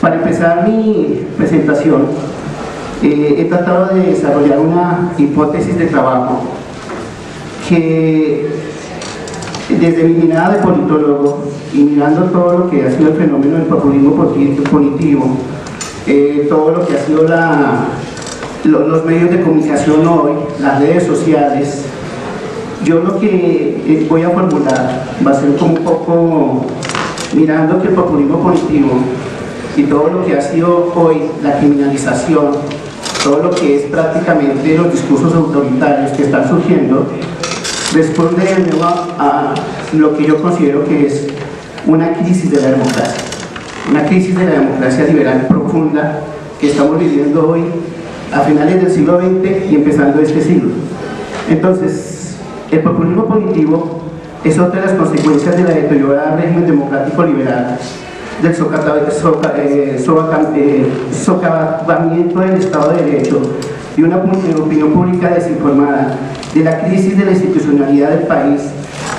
Para empezar mi presentación, he tratado de desarrollar una hipótesis de trabajo que, desde mi mirada de politólogo y mirando todo lo que ha sido el fenómeno del populismo punitivo, todo lo que ha sido los medios de comunicación hoy, las redes sociales, yo lo que voy a formular va a ser como un poco mirando que el populismo punitivo y todo lo que ha sido hoy la criminalización, todo lo que es prácticamente los discursos autoritarios que están surgiendo, responde de nuevo a lo que yo considero que es una crisis de la democracia, una crisis de la democracia liberal profunda que estamos viviendo hoy a finales del siglo XX y empezando este siglo. Entonces, el populismo punitivo es otra de las consecuencias de la deteriorada régimen democrático liberal, del socavamiento del Estado de Derecho, de una opinión pública desinformada, de la crisis de la institucionalidad del país,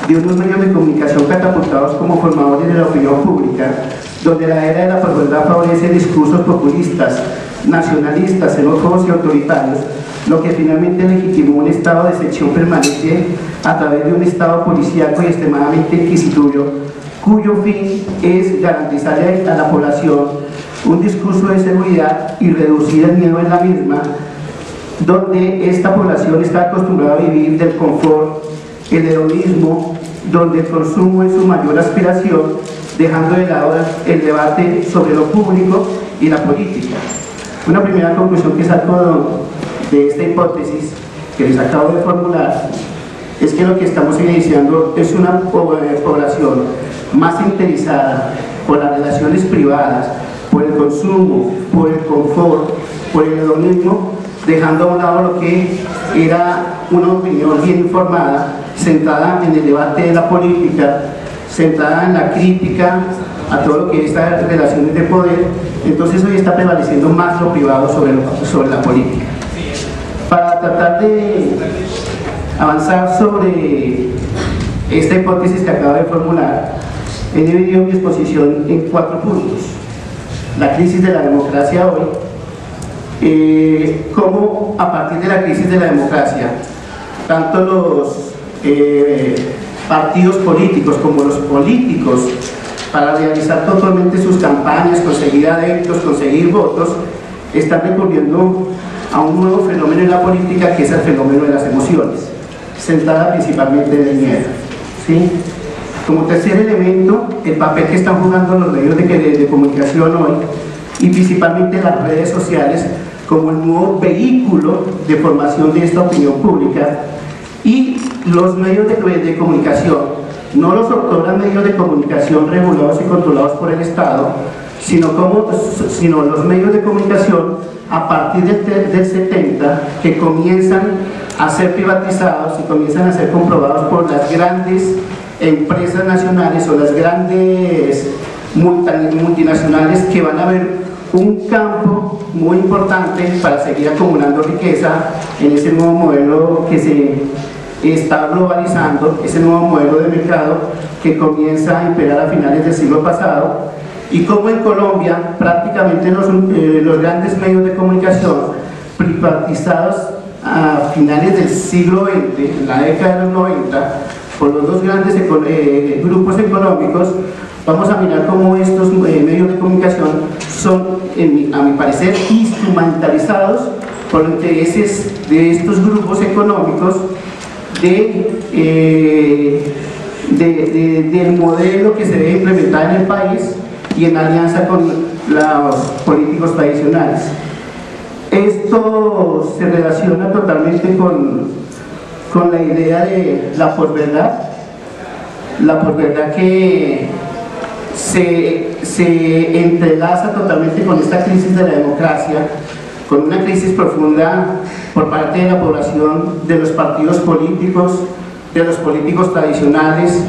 de unos medios de comunicación catapultados como formadores de la opinión pública, donde la era de la posverdad favorece discursos populistas, nacionalistas, xenófobos y autoritarios, lo que finalmente legitimó un estado de sección permanente a través de un estado policíaco y extremadamente inquisitorio, cuyo fin es garantizarle a la población un discurso de seguridad y reducir el miedo en la misma, donde esta población está acostumbrada a vivir del confort, el hedonismo, donde el consumo es su mayor aspiración, dejando de lado el debate sobre lo público y la política. Una primera conclusión que saco de esta hipótesis que les acabo de formular es que lo que estamos iniciando es una población más interesada por las relaciones privadas, por el consumo, por el confort, por el hedonismo, dejando a un lado lo que era una opinión bien informada, centrada en el debate de la política, centrada en la crítica a todo lo que es estas relaciones de poder. Entonces hoy está prevaleciendo más lo privado sobre la política. Para tratar de avanzar sobre esta hipótesis que acabo de formular, he dividido mi exposición en 4 puntos. La crisis de la democracia hoy, cómo a partir de la crisis de la democracia, tanto los partidos políticos como los políticos, para realizar totalmente sus campañas, conseguir adeptos, conseguir votos, están recurriendo a un nuevo fenómeno en la política, que es el fenómeno de las emociones, centrada principalmente en el miedo, ¿sí? Como tercer elemento, el papel que están jugando los medios de comunicación hoy, y principalmente las redes sociales, como el nuevo vehículo de formación de esta opinión pública, y los medios de comunicación, no los otorgan medios de comunicación regulados y controlados por el Estado, sino los medios de comunicación a partir del 70, que comienzan a ser privatizados y comienzan a ser comprobados por las grandes empresas nacionales o las grandes multinacionales, que van a ver un campo muy importante para seguir acumulando riqueza en ese nuevo modelo que se está globalizando, ese nuevo modelo de mercado que comienza a imperar a finales del siglo pasado. Y como en Colombia prácticamente los grandes medios de comunicación privatizados a finales del siglo XX, en la década de los 90, por los dos grandes grupos económicos, vamos a mirar cómo estos medios de comunicación son, a mi parecer, instrumentalizados por intereses de estos grupos económicos del modelo que se debe implementar en el país y en alianza con los políticos tradicionales. Esto se relaciona totalmente con la idea de la posverdad que se entrelaza totalmente con esta crisis de la democracia, con una crisis profunda por parte de la población, de los partidos políticos, de los políticos tradicionales.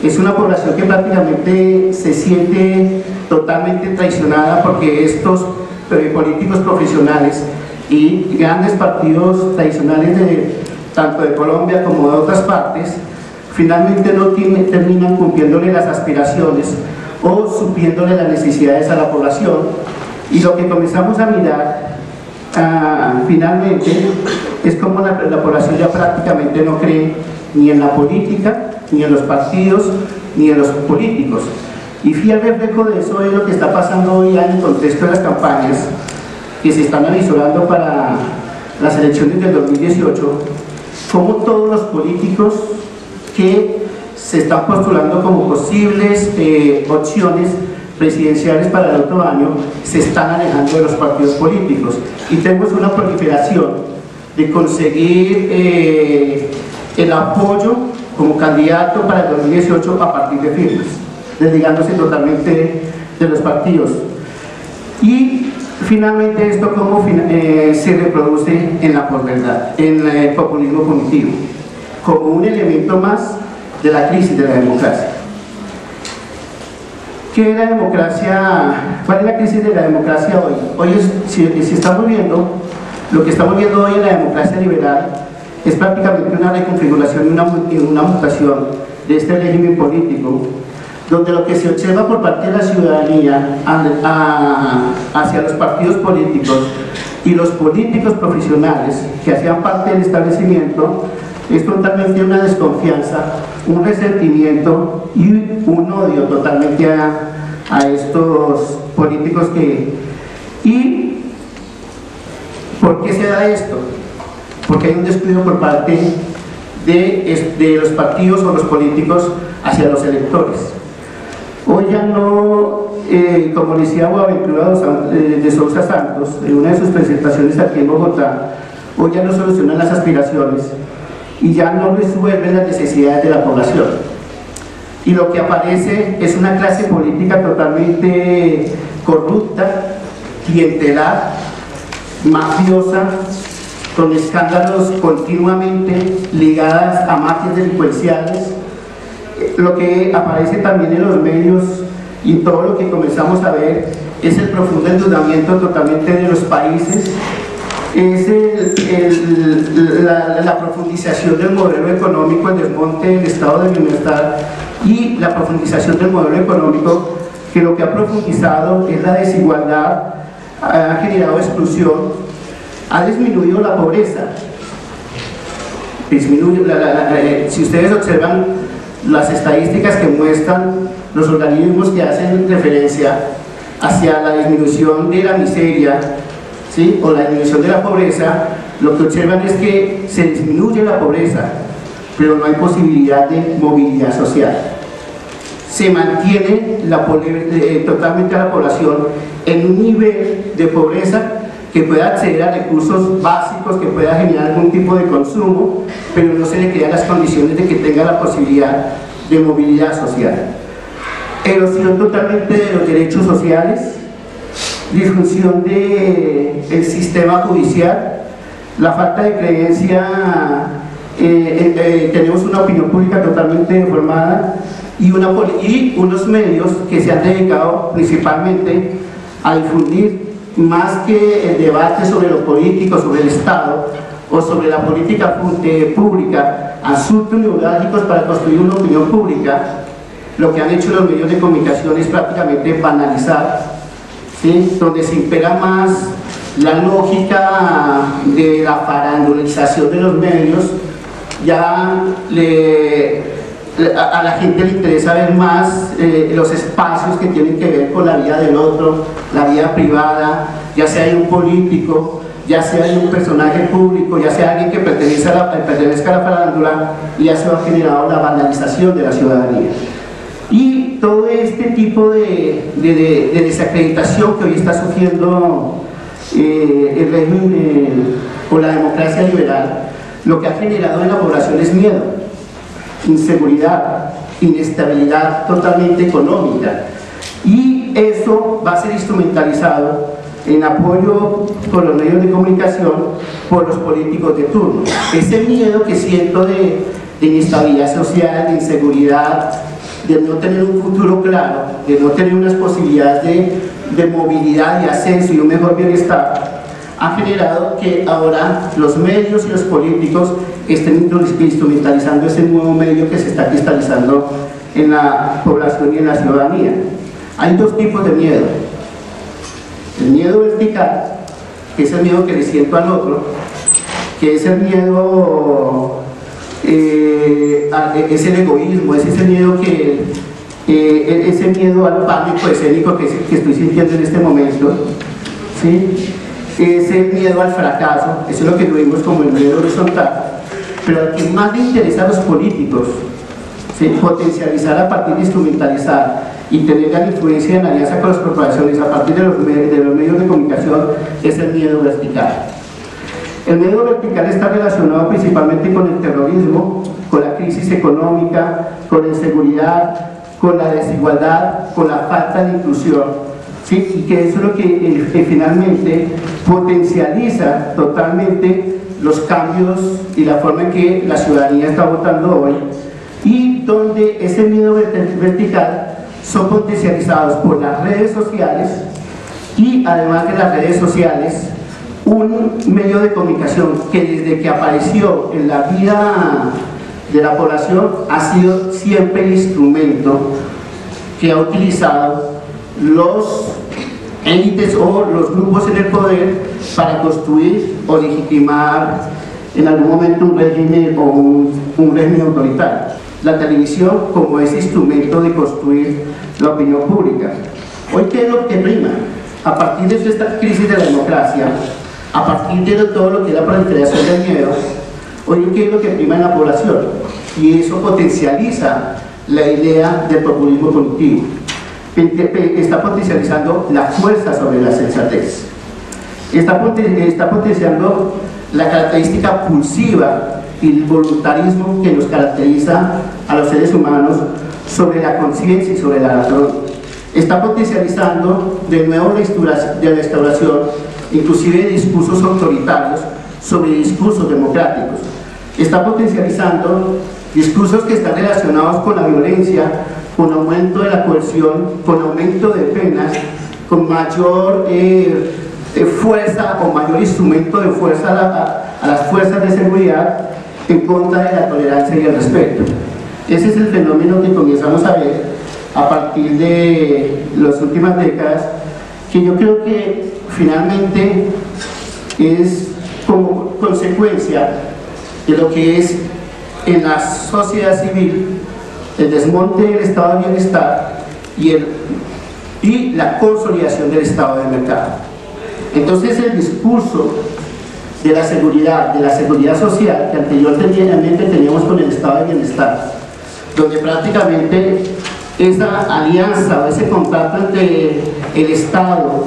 Es una población que prácticamente se siente totalmente traicionada, porque estos políticos profesionales y grandes partidos tradicionales tanto de Colombia como de otras partes, finalmente no terminan cumpliéndole las aspiraciones o supliéndole las necesidades a la población. Y lo que comenzamos a mirar finalmente es como la población ya prácticamente no cree ni en la política, ni en los partidos, ni en los políticos. Y fiel reflejo de eso es lo que está pasando hoy en el contexto de las campañas que se están avisorando para las elecciones del 2018, como todos los políticos que se están postulando como posibles opciones presidenciales para el otro año se están alejando de los partidos políticos, y tenemos una proliferación de conseguir el apoyo como candidato para el 2018 a partir de firmas, desligándose totalmente de los partidos. Y finalmente esto cómo se reproduce en la posverdad, en el populismo punitivo, como un elemento más de la crisis de la democracia. ¿Qué es la democracia? ¿Cuál es la crisis de la democracia hoy? Hoy si estamos viendo, lo que estamos viendo hoy en la democracia liberal es prácticamente una reconfiguración y una mutación de este régimen político, donde lo que se observa por parte de la ciudadanía hacia los partidos políticos y los políticos profesionales que hacían parte del establecimiento es totalmente una desconfianza, un resentimiento y un odio totalmente a estos políticos ¿Y por qué se da esto? Porque hay un descuido por parte de los partidos o los políticos hacia los electores. Hoy ya no, como decía Boaventura de Sousa Santos en una de sus presentaciones aquí en Bogotá, hoy ya no solucionan las aspiraciones y ya no resuelven las necesidades de la población. Y lo que aparece es una clase política totalmente corrupta, clientelar, mafiosa, con escándalos continuamente ligadas a mafias delincuenciales. Lo que aparece también en los medios y todo lo que comenzamos a ver es el profundo endeudamiento totalmente de los países, es la profundización del modelo económico, el desmonte del estado de bienestar y la profundización del modelo económico, que lo que ha profundizado es la desigualdad, ha generado exclusión, ha disminuido la pobreza. Si ustedes observan las estadísticas que muestran los organismos que hacen referencia hacia la disminución de la miseria, ¿sí?, o la disminución de la pobreza, lo que observan es que se disminuye la pobreza, pero no hay posibilidad de movilidad social. Se mantiene totalmente a la población en un nivel de pobreza que pueda acceder a recursos básicos, que pueda generar algún tipo de consumo, pero no se le crean las condiciones de que tenga la posibilidad de movilidad social. Erosión totalmente de los derechos sociales, disfunción del sistema judicial, la falta de creencia, tenemos una opinión pública totalmente deformada y unos medios que se han dedicado principalmente a difundir más que el debate sobre lo político, sobre el Estado o sobre la política pública, asuntos neurálgicos para construir una opinión pública. Lo que han hecho los medios de comunicación es prácticamente banalizar, ¿sí?, donde se impera más la lógica de la farandulización de los medios. Ya a la gente le interesa ver más los espacios que tienen que ver con la vida del otro, la vida privada, ya sea de un político, ya sea de un personaje público, ya sea alguien que pertenezca a la farándula, y ya se ha generado la banalización de la ciudadanía. Y todo este tipo de desacreditación que hoy está sufriendo el régimen o la democracia liberal, lo que ha generado en la población es miedo, inseguridad, inestabilidad totalmente económica, y eso va a ser instrumentalizado en apoyo por los medios de comunicación por los políticos de turno. Ese miedo que siento de inestabilidad social, de inseguridad, de no tener un futuro claro, de no tener unas posibilidades de movilidad y ascenso y un mejor bienestar, ha generado que ahora los medios y los políticos estén instrumentalizando ese nuevo medio que se está cristalizando en la población y en la ciudadanía. Hay dos tipos de miedo. El miedo vertical, que es el miedo que le siento al otro, que es el miedo, es el egoísmo, es ese miedo ese miedo al pánico escénico que estoy sintiendo en este momento, ¿sí? Es el miedo al fracaso, eso es lo que vimos como el miedo horizontal, pero al que más le interesa a los políticos, ¿sí? Potencializar a partir de instrumentalizar y tener gran influencia en alianza con las corporaciones a partir de los medios de comunicación, es el miedo vertical. El miedo vertical está relacionado principalmente con el terrorismo, con la crisis económica, con la inseguridad, con la desigualdad, con la falta de inclusión, ¿sí? Y que eso es lo que finalmente potencializa totalmente los cambios y la forma en que la ciudadanía está votando hoy, y donde ese miedo vertical son potencializados por las redes sociales, y además de las redes sociales, un medio de comunicación que desde que apareció en la vida de la población ha sido siempre el instrumento que ha utilizado los élites o los grupos en el poder para construir o legitimar en algún momento un régimen o un régimen autoritario. La televisión como ese instrumento de construir la opinión pública. Hoy, ¿qué es lo que prima? A partir de esta crisis de la democracia, a partir de todo lo que es la proliferación del miedo, hoy, ¿qué es lo que prima en la población? Y eso potencializa la idea del populismo cognitivo. Está potencializando la fuerza sobre la sensatez. Está potenciando la característica pulsiva y el voluntarismo que nos caracteriza a los seres humanos sobre la conciencia y sobre la razón. Está potencializando de nuevo la restauración, inclusive de discursos autoritarios sobre discursos democráticos. Está potencializando discursos que están relacionados con la violencia, con aumento de la coerción, con aumento de penas, con mayor fuerza o mayor instrumento de fuerza a las fuerzas de seguridad en contra de la tolerancia y el respeto. Ese es el fenómeno que comenzamos a ver a partir de las últimas décadas, que yo creo que finalmente es como consecuencia de lo que es en la sociedad civil el desmonte del estado de bienestar y la consolidación del estado de mercado. Entonces el discurso de la seguridad social que anteriormente teníamos con el estado de bienestar, donde prácticamente esa alianza o ese contacto entre el Estado,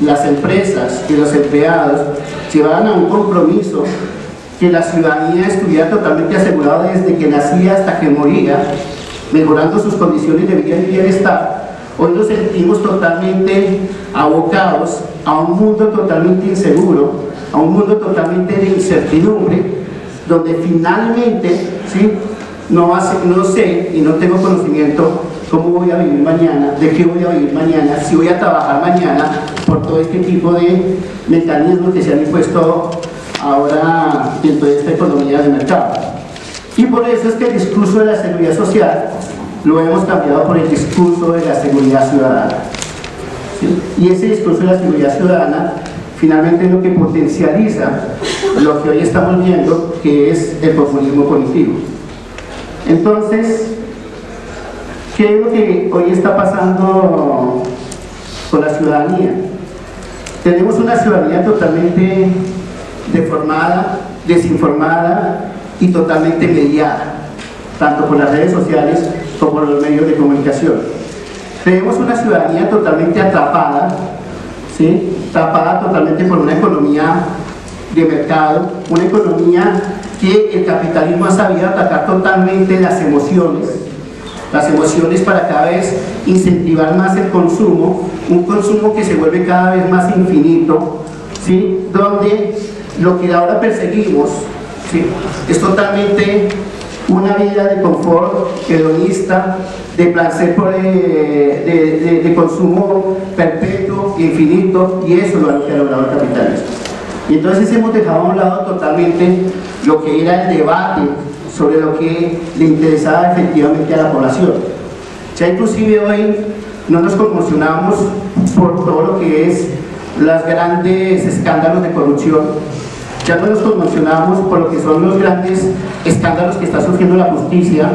las empresas y los empleados llevaban a un compromiso que la ciudadanía estuviera totalmente asegurada desde que nacía hasta que moría, mejorando sus condiciones de vida y bienestar. Hoy nos sentimos totalmente abocados a un mundo totalmente inseguro, a un mundo totalmente de incertidumbre, donde finalmente, ¿sí?, no sé y no tengo conocimiento cómo voy a vivir mañana, de qué voy a vivir mañana, si voy a trabajar mañana, por todo este tipo de mecanismos que se han impuesto ahora en toda esta economía de mercado. Y por eso es que el discurso de la seguridad social lo hemos cambiado por el discurso de la seguridad ciudadana. ¿Sí? Y ese discurso de la seguridad ciudadana finalmente es lo que potencializa lo que hoy estamos viendo, que es el populismo cognitivo. Entonces, ¿qué es lo que hoy está pasando con la ciudadanía? Tenemos una ciudadanía totalmente deformada, desinformada y totalmente mediada, tanto por las redes sociales como por los medios de comunicación. Tenemos una ciudadanía totalmente atrapada, ¿sí?, tapada totalmente por una economía de mercado, una economía que el capitalismo ha sabido atacar totalmente las emociones para cada vez incentivar más el consumo, un consumo que se vuelve cada vez más infinito, ¿sí?, donde lo que ahora perseguimos, ¿sí?, es totalmente una vida de confort hedonista, de placer de consumo perpetuo, infinito, y eso es lo que ha logrado el capitalismo. Y entonces hemos dejado a un lado totalmente lo que era el debate sobre lo que le interesaba efectivamente a la población. Ya inclusive hoy no nos conmocionamos por todo lo que es los grandes escándalos de corrupción, ya no nos conmocionamos por lo que son los grandes escándalos que está sufriendo la justicia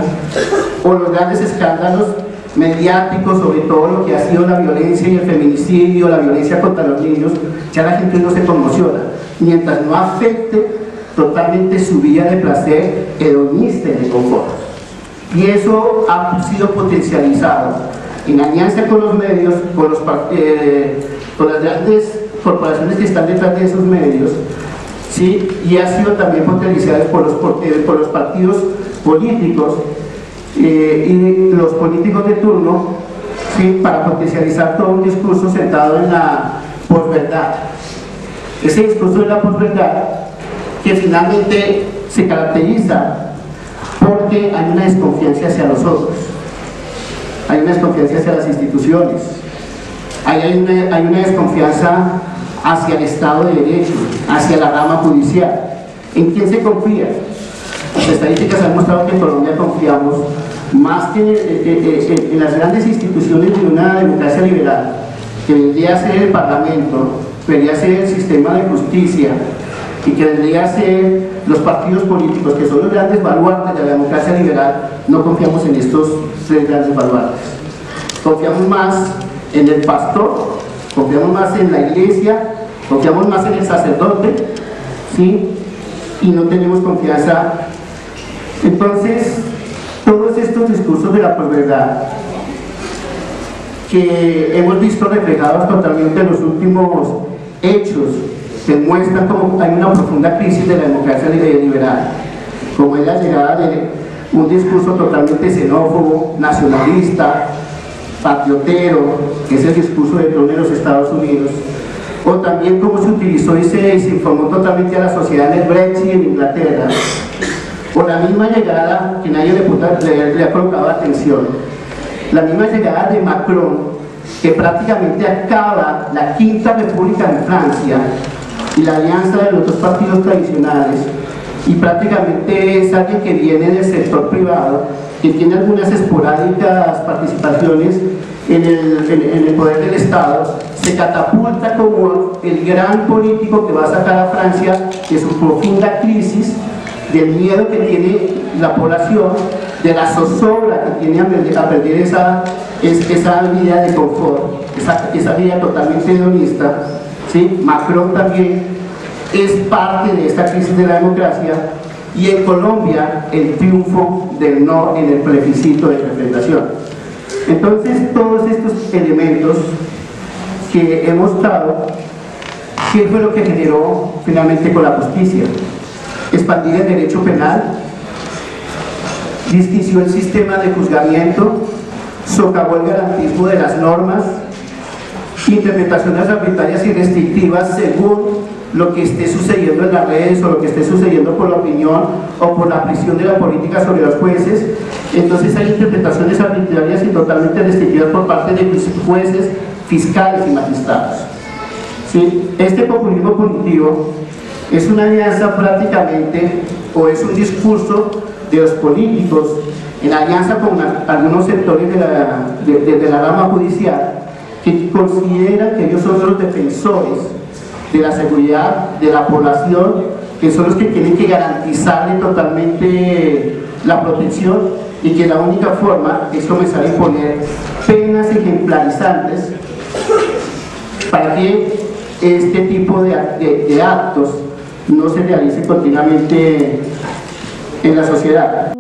o los grandes escándalos mediáticos sobre todo lo que ha sido la violencia y el feminicidio, la violencia contra los niños. Ya la gente no se conmociona mientras no afecte totalmente su vida de placer hedonista y de confort, y eso ha sido potencializado en alianza con los medios, con las grandes corporaciones que están detrás de esos medios, ¿sí? Y ha sido también potencializado por los partidos políticos y los políticos de turno, ¿sí? Para potencializar todo un discurso centrado en la posverdad. Ese discurso de la posverdad que finalmente se caracteriza porque hay una desconfianza hacia los otros, hay una desconfianza hacia las instituciones, hay una desconfianza hacia el Estado de Derecho, hacia la rama judicial. ¿En quién se confía? Las estadísticas han mostrado que en Colombia confiamos más que en las grandes instituciones de una democracia liberal, que vendría a ser el Parlamento, vendría a ser el sistema de justicia, y que vendría a ser los partidos políticos, que son los grandes baluartes de la democracia liberal. No confiamos en estos tres grandes baluartes. Confiamos más en el pastor, confiamos más en la iglesia, confiamos más en el sacerdote, ¿sí? Y no tenemos confianza. Entonces, todos estos discursos de la posverdad que hemos visto reflejados totalmente en los últimos hechos, que muestran como hay una profunda crisis de la democracia liberal, como es la llegada de un discurso totalmente xenófobo, nacionalista, patriotero, que es el discurso de Trump en los Estados Unidos, o también cómo se utilizó y se informó totalmente a la sociedad en el Brexit en Inglaterra, o la misma llegada, que nadie le ha colocado atención, la misma llegada de Macron, que prácticamente acaba la Quinta República en Francia y la alianza de los dos partidos tradicionales, y prácticamente es alguien que viene del sector privado, que tiene algunas esporádicas participaciones en el poder del Estado, se catapulta como el gran político que va a sacar a Francia de su profunda crisis, del miedo que tiene la población, de la zozobra que tiene a perder esa vida de confort, esa vida totalmente hedonista, ¿sí? Macron también es parte de esta crisis de la democracia, y en Colombia el triunfo del no en el plebiscito de representación. Entonces, todos estos elementos que hemos dado, ¿qué fue lo que generó finalmente con la justicia? Expandir el derecho penal, disquirió el sistema de juzgamiento, socavó el garantismo de las normas, interpretaciones arbitrarias y restrictivas según lo que esté sucediendo en las redes o lo que esté sucediendo por la opinión o por la presión de la política sobre los jueces. Entonces hay interpretaciones arbitrarias y totalmente restrictivas por parte de jueces, fiscales y magistrados, ¿sí? Este populismo punitivo es una alianza prácticamente, o es un discurso de los políticos en alianza con algunos sectores de la rama judicial, que consideran que ellos son los defensores de la seguridad de la población, que son los que tienen que garantizarle totalmente la protección, y que la única forma es comenzar a imponer penas ejemplarizantes para que este tipo de actos no se realice continuamente en la sociedad.